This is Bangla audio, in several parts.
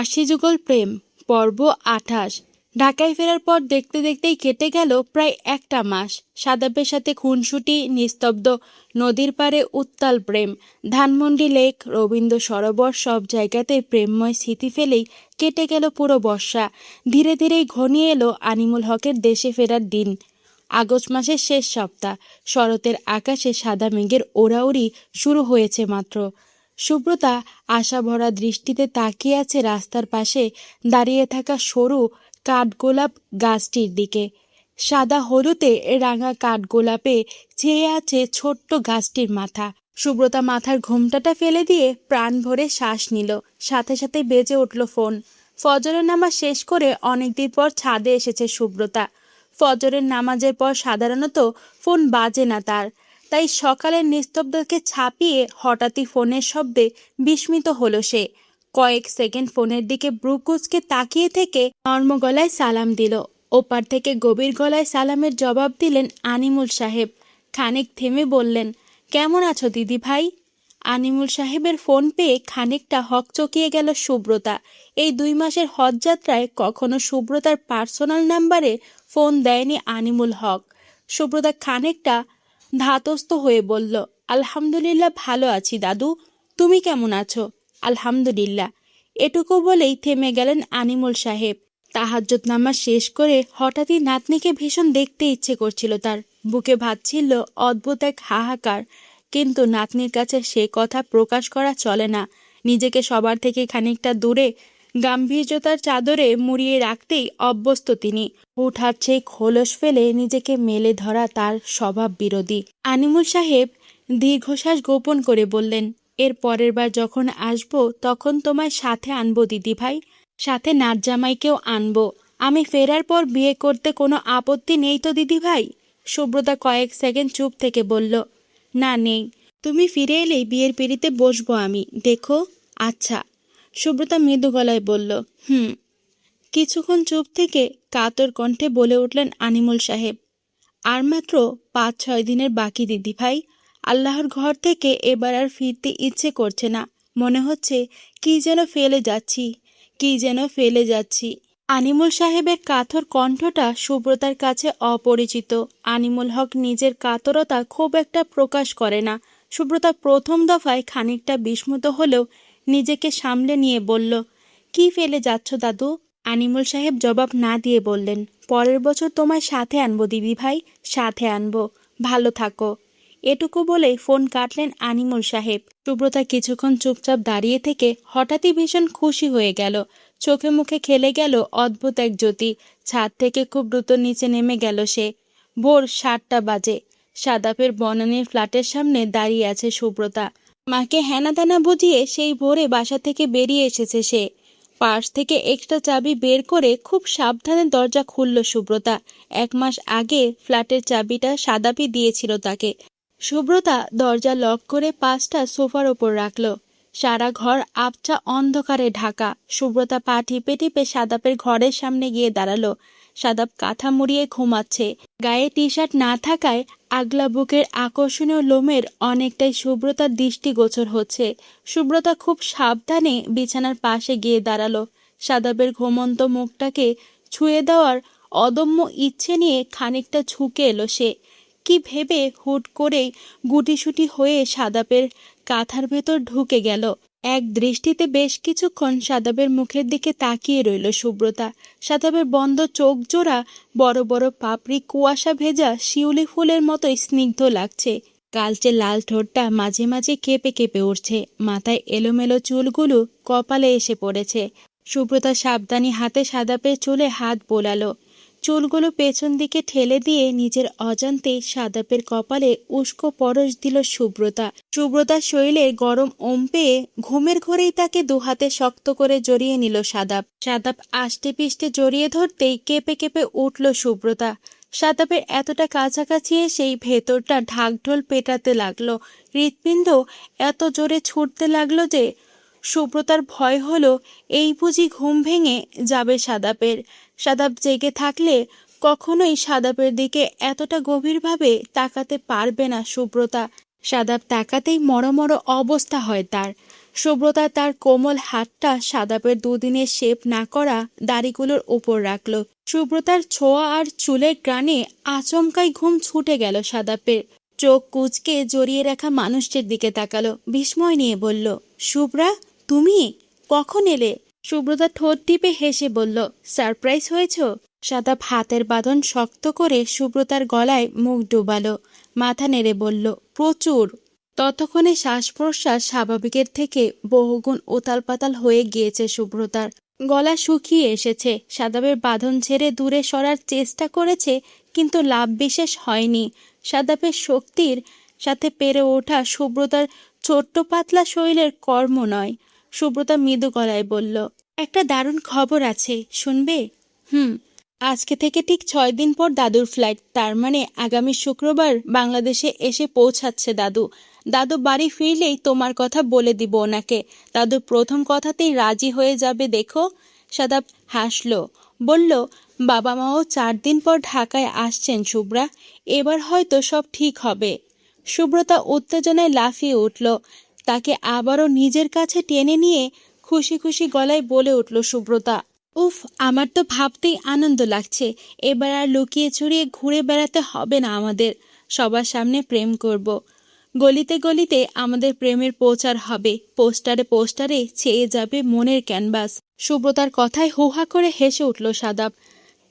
আশি যুগল প্রেম পর্ব ২৮। ঢাকায় ফেরার পর দেখতে দেখতেই কেটে গেল প্রায় একটা মাস। সাদাপের সাথে খুনসুটি, নিস্তব্ধ নদীর পাড়ে উত্তাল প্রেম, ধানমন্ডি লেক, রবীন্দ্র সরোবর, সব জায়গাতে প্রেমময় স্মৃতি ফেলেই কেটে গেল পুরো বর্ষা। ধীরে ধীরেই ঘনিয়ে এলো আনিমুল হকের দেশে ফেরার দিন। আগস্ট মাসের শেষ সপ্তাহ। শরতের আকাশে সাদা মেঘের ওড়াউড়ি শুরু হয়েছে মাত্র। সুব্রতা আশাভরা দৃষ্টিতে তাকিয়ে আছে রাস্তার পাশে দাঁড়িয়ে থাকা সরু কাঠগোলাপ গাছটির দিকে। সাদা হলুদে রাঙা কাঠগোলাপে চেয়ে আছে ছোট্ট গাছটির মাথা। সুব্রতা মাথার ঘোমটাটা ফেলে দিয়ে প্রাণ ভরে শ্বাস নিল। সাথে সাথে বেজে উঠল ফোন। ফজরের নামাজ শেষ করে অনেকদিন পর ছাদে এসেছে সুব্রতা। ফজরের নামাজের পর সাধারণত ফোন বাজে না তার, তাই সকালের নিস্তব্ধকে ছাপিয়ে হঠাৎই ফোনের শব্দে বিস্মিত হলো সে। কয়েক সেকেন্ড ফোনের দিকে ব্রু কুঁচকে তাকিয়ে থেকে নর্ম গলায় সালাম দিল। ওপার থেকে গভীর গলায় সালামের জবাব দিলেন আনিমুল সাহেব। খানিক থেমে বললেন, কেমন আছো দিদি ভাই? আনিমুল সাহেবের ফোন পেয়ে খানিকটা হকচকিয়ে গেল সুব্রতা। এই ২ মাসের হজ যাত্রায় কখনো সুব্রতার পার্সোনাল নাম্বারে ফোন দেয়নি আনিমুল হক। সুব্রতা খানিকটা ধাতস্থ হয়ে বলল, আলহামদুলিল্লাহ ভালো আছি দাদু, তুমি কেমন আছো? আলহামদুলিল্লাহ। এটুকু বলেই থেমে গেলেন আনিমুল সাহেব। তাহাজ্জুদ নামাজ শেষ করে হঠাৎই নাতনিকে ভীষণ দেখতে ইচ্ছে করছিল তার। বুকে ভাবছিল অদ্ভুত এক হাহাকার, কিন্তু নাতনির কাছে সে কথা প্রকাশ করা চলে না। নিজেকে সবার থেকে খানিকটা দূরে গাম্ভীর্যতার চাদরে মুড়িয়ে রাখতেই অভ্যস্ত তিনি। হুটহাট সেই খোলস ফেলে নিজেকে মেলে ধরা তার স্বভাব বিরোধী। আনিমুল সাহেব দীর্ঘশ্বাস গোপন করে বললেন, এর পরের বার যখন আসবো তখন তোমায় সাথে আনবো দিদি ভাই, সাথে নাত জামাইকেও আনবো। আমি ফেরার পর বিয়ে করতে কোনো আপত্তি নেই তো দিদি ভাই? সুব্রতা কয়েক সেকেন্ড চুপ থেকে বলল, না নেই, তুমি ফিরে এলেই বিয়ের পিঁড়িতে বসবো আমি, দেখো। আচ্ছা। সুব্রতা মৃদু গলায় বলল, কিছুক্ষণ চুপ থেকে কাতর কণ্ঠে বলে উঠলেন আনিমুল সাহেব, আর মাত্র ৫-৬ দিনের বাকি দিদি ভাই। আল্লাহর ঘর থেকে এবার আর ফিরতে ইচ্ছে করছে না। মনে হচ্ছে কি যেন ফেলে যাচ্ছি। আনিমুল সাহেবের কাতর কণ্ঠটা সুব্রতার কাছে অপরিচিত। আনিমুল হক নিজের কাতরতা খুব একটা প্রকাশ করে না। সুব্রতা প্রথম দফায় খানিকটা বিস্মিত হলেও নিজেকে সামলে নিয়ে বলল, কি ফেলে যাচ্ছ দাদু? আনিমুল সাহেব জবাব না দিয়ে বললেন, পরের বছর তোমায় সাথে আনবো দিদি ভাই, সাথে আনবো, ভালো থাকো। এটুকু বলেই ফোন কাটলেন আনিমুল সাহেব। সুব্রতা কিছুক্ষণ চুপচাপ দাঁড়িয়ে থেকে হঠাৎই ভীষণ খুশি হয়ে গেল। চোখে মুখে খেলে গেল অদ্ভুত এক জ্যোতি। ছাদ থেকে খুব দ্রুত নিচে নেমে গেল সে। ভোর ৭টা বাজে। সাদাপের বনানীর ফ্ল্যাটের সামনে দাঁড়িয়ে আছে সুব্রতা। মাকে হেনা তেনা বুঝিয়ে সেই ভোরে বাসা থেকে বেরিয়ে এসেছে সে। পার্স থেকে এক্সট্রা চাবি বের করে খুব সাবধানে দরজা খুলল সুব্রতা। ১ মাস আগে ফ্ল্যাটের চাবিটা সাদাপি দিয়েছিল তাকে। সুব্রতা দরজা লক করে পাশটা সোফার ওপর রাখল। সারা ঘর আবছা অন্ধকারে ঢাকা। সুব্রতা পা টিপে টিপে সাদাপের ঘরের সামনে গিয়ে দাঁড়ালো। সাদাপ কাঁথা মুড়িয়ে ঘুমাচ্ছে। গায়ে টি শার্ট না থাকায় আগলা বুকের আকর্ষণীয় লোমের অনেকটাই সুব্রতার দৃষ্টিগোচর হচ্ছে। সুব্রতা খুব সাবধানে বিছানার পাশে গিয়ে দাঁড়ালো। সাদাপের ঘুমন্ত মুখটাকে ছুঁয়ে দেওয়ার অদম্য ইচ্ছে নিয়ে খানিকটা ঝুঁকে এলো সে। কি ভেবে হুট করেই গুটিসুটি হয়ে সাদাপের কাঁথার ভেতর ঢুকে গেল। এক দৃষ্টিতে বেশ কিছুক্ষণ সাদাপের মুখের দিকে তাকিয়ে রইল সুব্রতা। সাদাপের বন্ধ চোখ জোড়া, বড় বড় পাপড়ি কুয়াশা ভেজা শিউলি ফুলের মতোই স্নিগ্ধ লাগছে। কালচে লাল ঠোঁটটা মাঝে মাঝে কেঁপে কেঁপে উঠছে। মাথায় এলোমেলো চুলগুলো কপালে এসে পড়েছে। সুব্রতা সাবধানী হাতে সাদাপের চুলে হাত বোলালো। চুলগুলো পেছন দিকে ঠেলে দিয়ে নিজের অজান্তে সাদাপের কপালে উস্কো পরশ দিল সুব্রতা। সুব্রতার শরীরে গরম পেয়ে ঘুমের ঘোরেই তাকে দুহাতে শক্ত করে জড়িয়ে নিল সাদাপ। সাদাপ আষ্টে পিষ্টে জড়িয়ে ধরতেই কেঁপে কেঁপে উঠল সুব্রতা। সাদাপের এতটা কাছাকাছি এসেই ভেতরটা ঢাকঢোল পেটাতে লাগলো। হৃৎপিণ্ড এত জোরে ছুটতে লাগলো যে সুব্রতার ভয় হলো এই বুঝি ঘুম ভেঙে যাবে সাদাপের। সাদাপ জেগে থাকলে কখনোই সাদাপের দিকে এতটা গভীরভাবে তাকাতে পারবে না সুব্রতা। সাদাপ তাকাতেই মরমর অবস্থা হয় তার। সুব্রতা তার কোমল হাতটা সাদাপের দুদিনের শেভ না করা দাড়িগুলোর উপর রাখল। সুব্রতার ছোঁয়া আর চুলের গ্রানে আচমকাই ঘুম ছুটে গেল সাদাপের। চোখ কুঁচকে জড়িয়ে রাখা মানুষটির দিকে তাকালো, বিস্ময় নিয়ে বলল, শুভ্রা, তুমি কখন এলে? সুব্রতা ঠোঁট টিপে হেসে বলল, সারপ্রাইজ হয়েছ? সাদাপ হাতের বাঁধন শক্ত করে সুব্রতার গলায় মুখ ডুবালো, মাথা নেড়ে বলল, প্রচুর। ততক্ষণে শ্বাস প্রশ্বাস স্বাভাবিকের থেকে বহুগুণ উতাল পাতাল হয়ে গিয়েছে সুব্রতার। গলা শুকিয়ে এসেছে। সাদাপের বাঁধন ছেড়ে দূরে সরার চেষ্টা করেছে, কিন্তু লাভ বিশেষ হয়নি। সাদাপের শক্তির সাথে পেরে ওঠা সুব্রতার ছোট্ট পাতলা শরীরের কর্ম নয়। সুব্রতা মৃদু গলায় বলল, একটা দারুণ খবর আছে, শুনবে? হুম। আজকে থেকে ঠিক 6 দিন পর দাদুর ফ্লাইট, তার মানে আগামী শুক্রবার বাংলাদেশে এসে পৌঁছাচ্ছে দাদু। দাদু বাড়ি ফিরলেই তোমার কথা বলে দিব ওনাকে। দাদু প্রথম কথাতেই রাজি হয়ে যাবে দেখো। সাদাব হাসল, বলল, বাবা মাও 4 দিন পর ঢাকায় আসছেন শুভ্রা, এবার হয়তো সব ঠিক হবে। সুব্রতা উত্তেজনায় লাফিয়ে উঠল, তাকে আবারও নিজের কাছে টেনে নিয়ে খুশি খুশি গলায় বলে উঠল সুব্রতা, উফ, আমার তো ভাবতেই আনন্দ লাগছে। এবার আর লুকিয়ে চুরিয়ে ঘুরে বেড়াতে হবে না আমাদের। সবার সামনে প্রেম করব। গলিতে গলিতে আমাদের প্রেমের প্রচার হবে, পোস্টারে পোস্টারে ছেয়ে যাবে মনের ক্যানভাস। সুব্রতার কথায় হুহা করে হেসে উঠল সাদাব।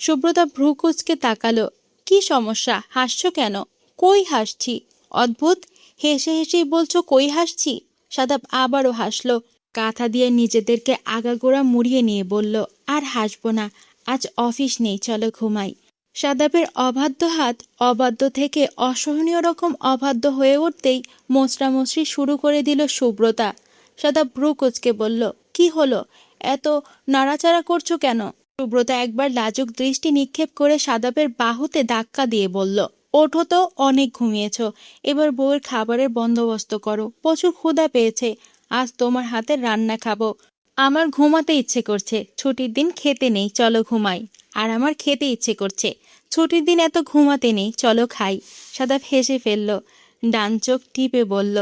সুব্রতা ভ্রু কুঁচকে তাকালো, কি সমস্যা, হাসছো কেন? কই হাসছি? অদ্ভুত, হেসে হেসেই বলছো কই হাসছি? সাদাব আবারও হাসলো, কাঁথা দিয়ে নিজেদেরকে আগাগোড়া মুড়িয়ে নিয়ে বলল, আর হাসবো না, আজ অফিস নেই, চলো ঘুমাই। সাদাবের অবাধ্য হাত অবাধ্য থেকে অসহনীয় রকম অবাধ্য হয়ে উঠতেই মোচড়ামচড়ি শুরু করে দিল সুব্রতা। সাদাব ভ্রু কুঁচকে বলল, কি হলো, এত নাড়াচাড়া করছো কেন? সুব্রতা একবার লাজুক দৃষ্টি নিক্ষেপ করে সাদাবের বাহুতে ধাক্কা দিয়ে বলল, ওঠো তো, অনেক ঘুমিয়েছ, এবার বউয়ের খাবারের বন্দোবস্ত করো, প্রচুর ক্ষুধা পেয়েছে, আজ তোমার হাতের রান্না খাবো। আমার ঘুমাতে ইচ্ছে করছে, ছুটির দিন খেতে নেই, চলো ঘুমাই। আর আমার খেতে ইচ্ছে করছে, ছুটির দিন এত ঘুমাতে নেই, চলো খাই। সাদাব হেসে ফেলল, ডান চোখ টিপে বলল,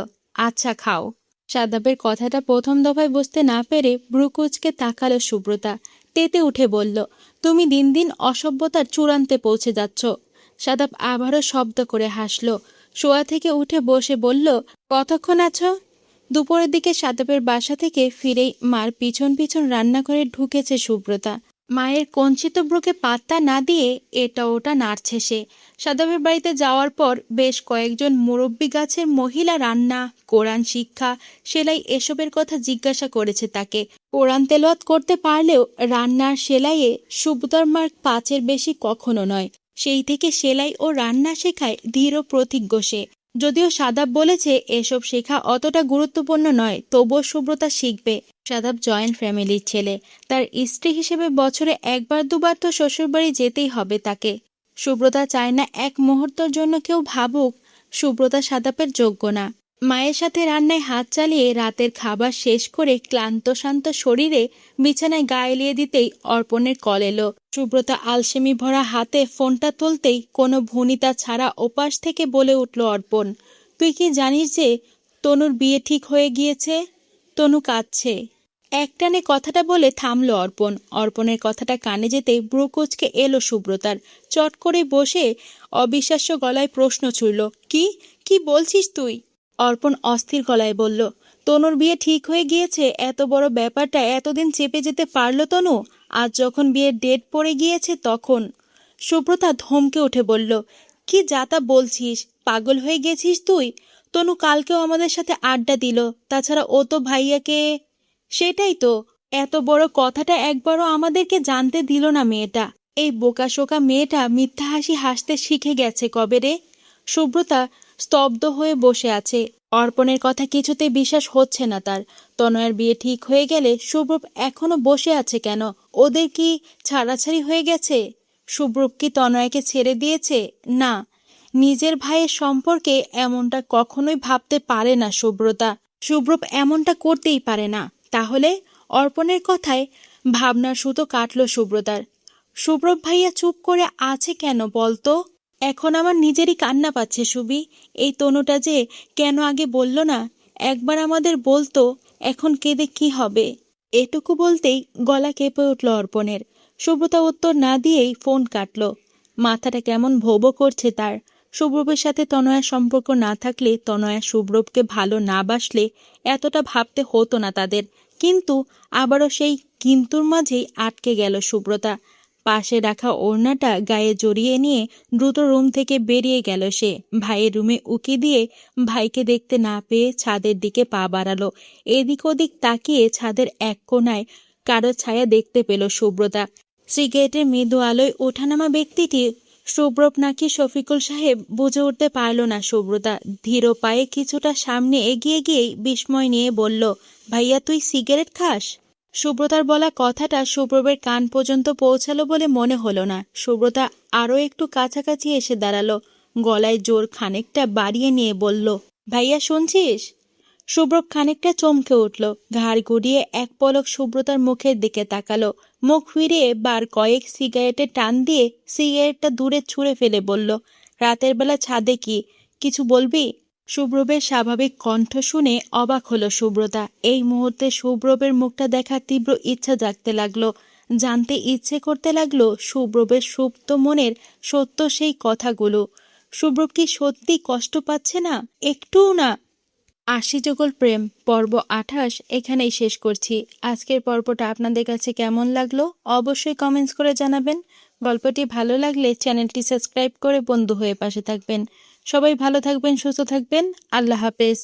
আচ্ছা খাও। সাদাবের কথাটা প্রথম দফায় বুঝতে না পেরে ভ্রু কুঁচকে তাকালো সুব্রতা, তেতে উঠে বলল, তুমি দিন দিন অসভ্যতার চূড়ান্তে পৌঁছে যাচ্ছ। সাদাব আবারও শব্দ করে হাসল, শোয়া থেকে উঠে বসে বলল, কতক্ষণ আছো? দুপুরের দিকে সাদাবের বাসা থেকে ফিরেই মার পিছন পিছন রান্নাঘরে ঢুকেছে সুব্রতা। মায়ের কঞ্চিত ব্রুকে পাত্তা না দিয়ে এটা ওটা নাড়ছে সে। সাদাবের বাড়িতে যাওয়ার পর বেশ কয়েকজন মুরব্বি গাছের মহিলা রান্না, কোরআন শিক্ষা, সেলাই এসবের কথা জিজ্ঞাসা করেছে তাকে। কোরআন তেলাওয়াত করতে পারলেও রান্নার সেলাইয়ে সুব্রতার মার্ক 5-এর বেশি কখনো নয়। সেই থেকে সেলাই ও রান্না শেখায় দৃঢ় প্রতিজ্ঞ সে। যদিও সাদাব বলেছে এসব শেখা অতটা গুরুত্বপূর্ণ নয়, তবুও সুব্রতা শিখবে। সাদাব জয়েন্ট ফ্যামিলির ছেলে, তার স্ত্রী হিসেবে বছরে একবার দুবার তো শ্বশুরবাড়ি যেতেই হবে তাকে। সুব্রতা চায় না এক মুহূর্তের জন্য কেউ ভাবুক সুব্রতা সাদাবের যোগ্য না। মায়ের সাথে রান্নায় হাত চালিয়ে রাতের খাবার শেষ করে ক্লান্ত শান্ত শরীরে বিছানায় গা এলিয়ে দিতেই অর্পণের কল এলো। সুব্রতা আলসেমি ভরা হাতে ফোনটা তুলতেই কোনো ভুনিতা ছাড়া ওপাশ থেকে বলে উঠল অর্পণ, তুই কি জানিস যে তনুর বিয়ে ঠিক হয়ে গিয়েছে? তনু কাঁদছে। একটানে কথাটা বলে থামলো অর্পণ। অর্পণের কথাটা কানে যেতেই ব্রু কুঁচকে এলো সুব্রতার। চট করে বসে অবিশ্বাস্য গলায় প্রশ্ন ছুড়ল, কি কি বলছিস তুই? অর্পণ অস্থির গলায় বলল, তনুর বিয়ে ঠিক হয়ে গিয়েছে, এত বড় ব্যাপারটা এতদিন চেপে যেতে পারলো তনু? আজ যখন বিয়ের ডেট পড়ে গিয়েছে তখন। সুব্রতা ধমকে উঠে বলল, কি যাতা বলছিস, পাগল হয়ে গেছিস তুই? তনু কালকেও আমাদের সাথে আড্ডা দিল, তাছাড়া ও তো ভাইয়াকে। সেটাই তো, এত বড় কথাটা একবারও আমাদেরকে জানতে দিল না মেয়েটা। এই বোকাশোকা মেয়েটা মিথ্যা হাসি হাসতে শিখে গেছে কবে রে? সুব্রতা স্তব্ধ হয়ে বসে আছে। অর্পণের কথা কিছুতেই বিশ্বাস হচ্ছে না তার। তনয়ের বিয়ে ঠিক হয়ে গেলে সুব্রত এখনো বসে আছে কেন? ওদের কি ছাড়াছাড়ি হয়ে গেছে? সুব্রত কি তনয়কে ছেড়ে দিয়েছে? না, নিজের ভাইয়ের সম্পর্কে এমনটা কখনোই ভাবতে পারে না সুব্রতা। সুব্রত এমনটা করতেই পারে না। তাহলে অর্পণের কথায় ভাবনার সুতো কাটল সুব্রতার। সুব্রত ভাইয়া চুপ করে আছে কেন বলতো? এখন আমার নিজেরই কান্না পাচ্ছে সুবি। এই তনুটা যে কেন আগে বলল না? একবার আমাদের বলতো, এখন কেঁদে কি হবে? এটুকু বলতেই গলা কেঁপে উঠল অর্পণের। সুব্রতা উত্তর না দিয়েই ফোন কাটল। মাথাটা কেমন ভো ভো করছে তার। সুব্রবের সাথে তনয়ার সম্পর্ক না থাকলে, তনয়া সুব্রবকে ভালো না বাসলে এতটা ভাবতে হতো না তাদের। কিন্তু আবারও সেই কিন্তুর মাঝেই আটকে গেল সুব্রতা। পাশে রাখা ওড়নাটা গায়ে জড়িয়ে নিয়ে দ্রুত রুম থেকে বেরিয়ে গেল সে। ভাইয়ের রুমে উকি দিয়ে ভাইকে দেখতে না পেয়ে ছাদের দিকে পা বাড়ালো। এদিক ওদিক তাকিয়ে ছাদের এক কোণায় কারো ছায়া দেখতে পেল সুব্রতা। সিগারেটের মৃদু আলোয় ওঠানামা ব্যক্তিটি সুব্রব নাকি শফিকুল সাহেব বুঝে উঠতে পারল না সুব্রতা। ধীর পায়ে কিছুটা সামনে এগিয়ে গিয়েই বিস্ময় নিয়ে বলল, ভাইয়া তুই সিগারেট খাস? সুব্রতার বলা কথাটা সুব্রবের কান পর্যন্ত পৌঁছালো বলে মনে হলো না। সুব্রতা আরও একটু কাছাকাছি এসে দাঁড়ালো। গলায় জোর খানিকটা বাড়িয়ে নিয়ে বলল, ভাইয়া শুনছিস? সুব্রব খানিকটা চমকে উঠল। ঘাড় ঘুরিয়ে এক পলক সুব্রতার মুখের দিকে তাকালো। মুখ ফিরিয়ে বার কয়েক সিগারেটে টান দিয়ে সিগারেটটা দূরে ছুঁড়ে ফেলে বলল, রাতের বেলা ছাদে কিছু বলবি? সুব্রবের স্বাভাবিক কণ্ঠ শুনে অবাক হলো সুব্রতা। এই মুহূর্তে সুব্রবের মুখটা দেখার তীব্র ইচ্ছা জাগতে লাগলো। জানতে ইচ্ছে করতে লাগলো সুব্রবের সুপ্ত মনের সত্য সেই কথাগুলো। সুব্রব কি সত্যি কষ্ট পাচ্ছে না? একটুও না। আশি যুগল প্রেম পর্ব 28 এখানেই শেষ করছি। আজকের পর্বটা আপনাদের কাছে কেমন লাগলো অবশ্যই কমেন্টস করে জানাবেন। গল্পটি ভালো লাগলে চ্যানেলটি সাবস্ক্রাইব করে বন্ধু হয়ে পাশে থাকবেন। সবাই ভালো থাকবেন, সুস্থ থাকবেন। আল্লাহ হাফেজ।